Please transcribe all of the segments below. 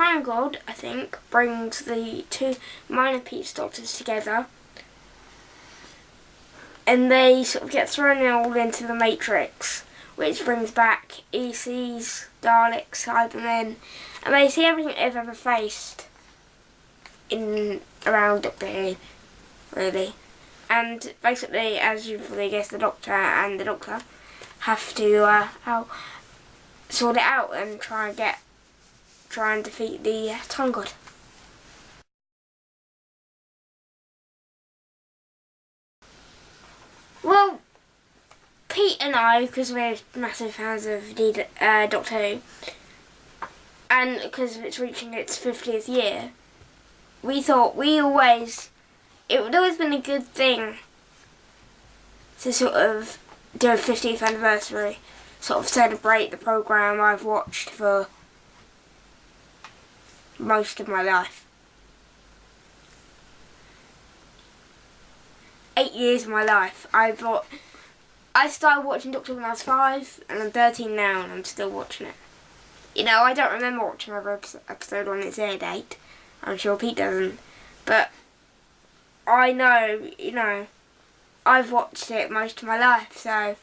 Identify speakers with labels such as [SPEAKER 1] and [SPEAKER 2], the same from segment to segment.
[SPEAKER 1] Time God, I think, brings the two minor Pete's Doctors together. And they sort of get thrown all into the Matrix, which brings back ECs, Daleks, Cybermen, and they see everything they've ever faced in around Doctor Who, really. And basically, as you probably guess, the Doctor and the Doctor have to sort it out and try and defeat the Time God. Well, Pete and I, because we're massive fans of Doctor Who, and because it's reaching its 50th year, we thought it would always been a good thing to sort of do a 50th anniversary, sort of celebrate the programme I've watched for most of my life. 8 years of my life. I started watching Doctor when I was 5, and I'm 13 now, and I'm still watching it. You know, I don't remember watching every episode on its air date. I'm sure Pete doesn't. But I know, you know, I've watched it most of my life, so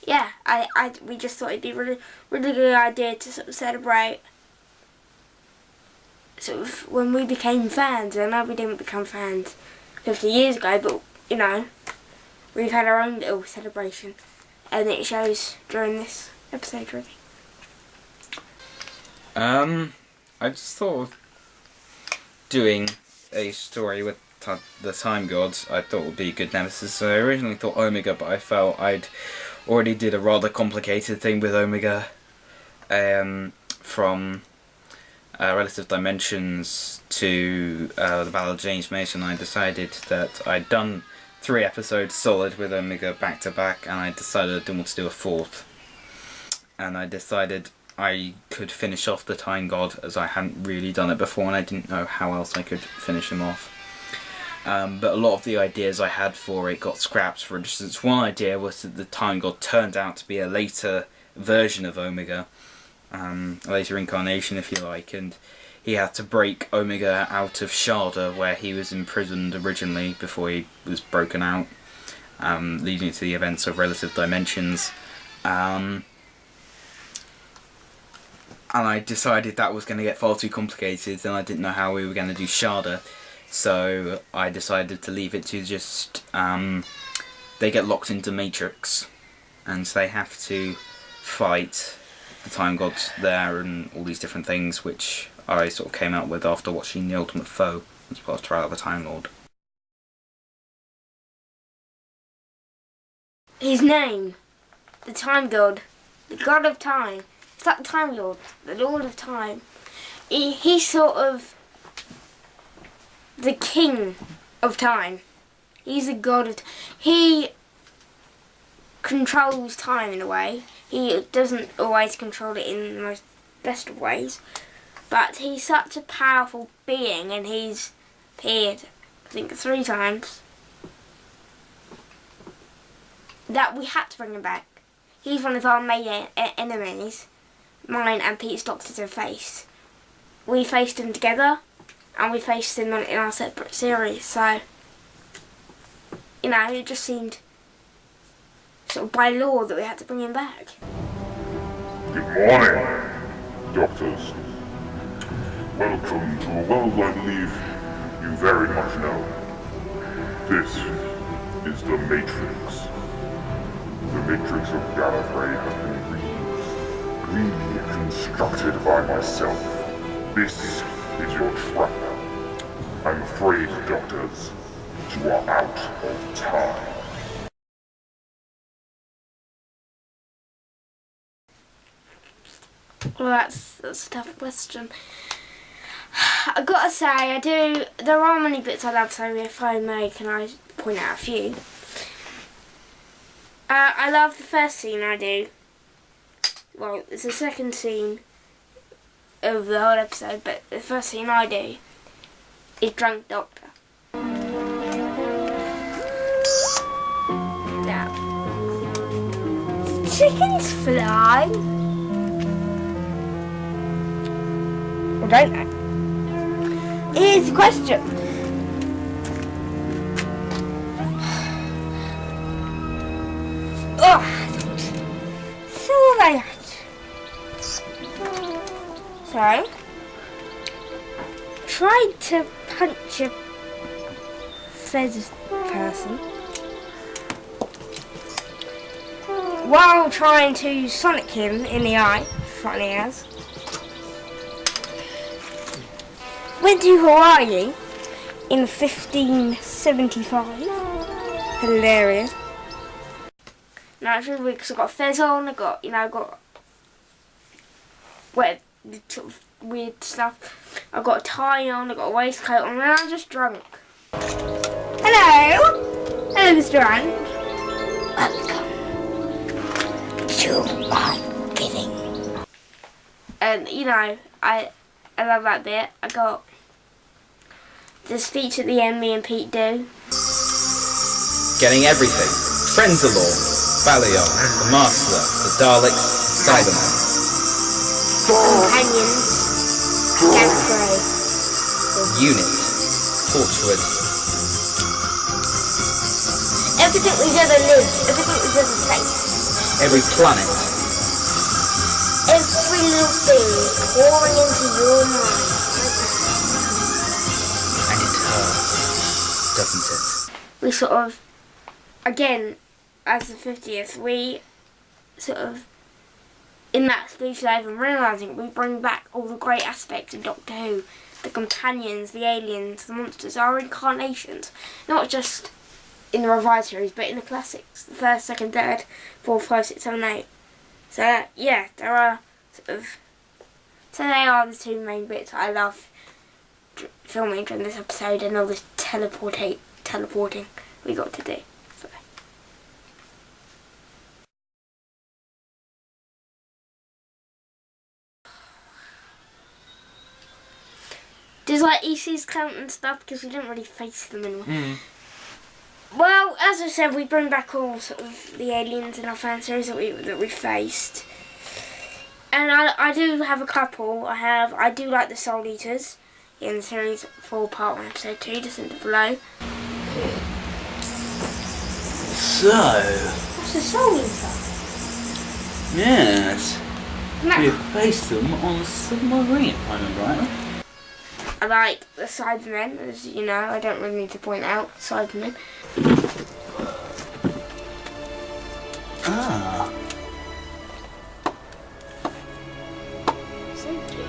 [SPEAKER 1] yeah, we just thought it'd be a really good idea to sort of celebrate sort of when we became fans. I know we didn't become fans 50 years ago, but you know, we've had our own little celebration, and it shows during this episode, really.
[SPEAKER 2] I just thought of doing a story with the Time Gods. I thought would be a good nemesis. So I originally thought Omega, but I felt I'd already did a rather complicated thing with Omega from Relative Dimensions to the Battle of James Mason. I decided that I'd done 3 episodes solid with Omega back to back, and I decided I didn't want to do a 4th. And I decided I could finish off the Time God, as I hadn't really done it before, and I didn't know how else I could finish him off. But a lot of the ideas I had for it got scrapped. For instance, one idea was that the Time God turned out to be a later version of Omega, a later incarnation, if you like, and he had to break Omega out of Sharda, where he was imprisoned originally before he was broken out, leading to the events of Relative Dimensions. And I decided that was going to get far too complicated, and I didn't know how we were going to do Sharda, so I decided to leave it to just, they get locked into Matrix, and so they have to fight the Time Gods there and all these different things, which I sort of came out with after watching The Ultimate Foe as part of Trial of the Time Lord.
[SPEAKER 1] His name, the Time God, the God of Time. It's like the Time Lord, the Lord of Time. He's sort of the King of Time. He's the God of He controls time in a way. He doesn't always control it in the most best of ways, but he's such a powerful being, and he's appeared, I think, 3 times, that we had to bring him back. He's one of our main enemies, mine and Pete's Doctors have faced. We faced him together, and we faced him in our separate series, so, you know, it just seemed sort of by law that we had to bring him back.
[SPEAKER 3] Good morning, Doctors. Welcome to a world I believe you very much know. This is the Matrix. The Matrix of Gallifrey has been reconstructed by myself. This is your trap. I'm afraid, Doctors, you are out of time.
[SPEAKER 1] Well, that's a tough question. I gotta say, there are many bits I love, so if I may, can I point out a few? I love the first scene I do. Well, it's the second scene of the whole episode, but the first scene I do is Drunk Doctor. Now, chickens fly. don't they? Here's the question. Oh, so they So, tried to punch a Fez person while trying to Sonic him in the eye. Funny as. Went to Hawaii in 1575. Hilarious. Now it's really weird because I got a fez on, I got sort of weird stuff. I got a tie on, I got a waistcoat on, and I'm just drunk. Hello! Hello, Mr. Ant. Welcome to my bidding. And I love that bit. I got this speech at the end me and Pete do.
[SPEAKER 2] Getting everything. Frenzalore, Balion, the Master, the Daleks, Cybermen.
[SPEAKER 1] Companions, Gangstray.
[SPEAKER 2] Unit, Torchwood.
[SPEAKER 1] Everything we've ever lived, everything we've ever faced.
[SPEAKER 2] Every planet.
[SPEAKER 1] Every little thing pouring into your mind.
[SPEAKER 2] And it hurts, doesn't it?
[SPEAKER 1] We sort of, again, as the 50th, we sort of, in that speech live and realising, we bring back all the great aspects of Doctor Who. The companions, the aliens, the monsters, our incarnations. Not just in the revised series, but in the classics. The first, second, third, fourth, 5, 6, 7, 8. So, yeah, there are sort of... So they are the two main bits I love filming during this episode, and all this teleporting we got to do. So. Does like ECs count and stuff, because we didn't really face them anymore. Well, as I said, we bring back all sort of the aliens in our fan series that we faced, and I do have a couple. I do like the Soul Eaters in series 4, part 1, episode 2, Descent of Below.
[SPEAKER 2] So,
[SPEAKER 1] What's the Soul Eater?
[SPEAKER 2] yes,
[SPEAKER 1] No.
[SPEAKER 2] we faced them on a submarine, if I remember rightly.
[SPEAKER 1] I like the Cybermen, as you know. I don't really need to point out Cybermen.
[SPEAKER 2] Ah.
[SPEAKER 1] So cute.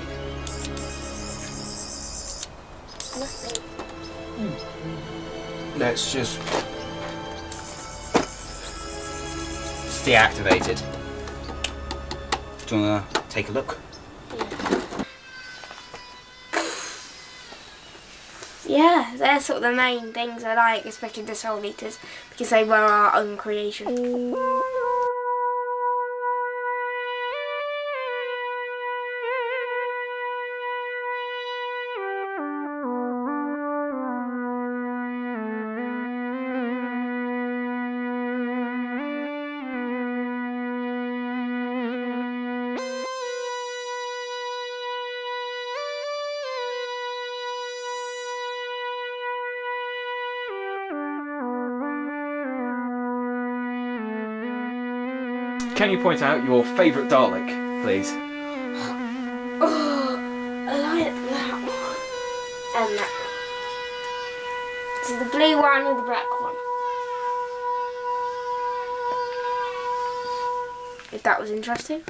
[SPEAKER 1] Nothing.
[SPEAKER 2] Let's just... It's deactivated. Do you want to take a look?
[SPEAKER 1] Yeah, they're sort of the main things I like, especially the Soul Eaters, because they were our own creation.
[SPEAKER 2] Can you point out your favourite Dalek, please?
[SPEAKER 1] Oh, I like that one. And that one. So the blue one or the black one? If that was interesting.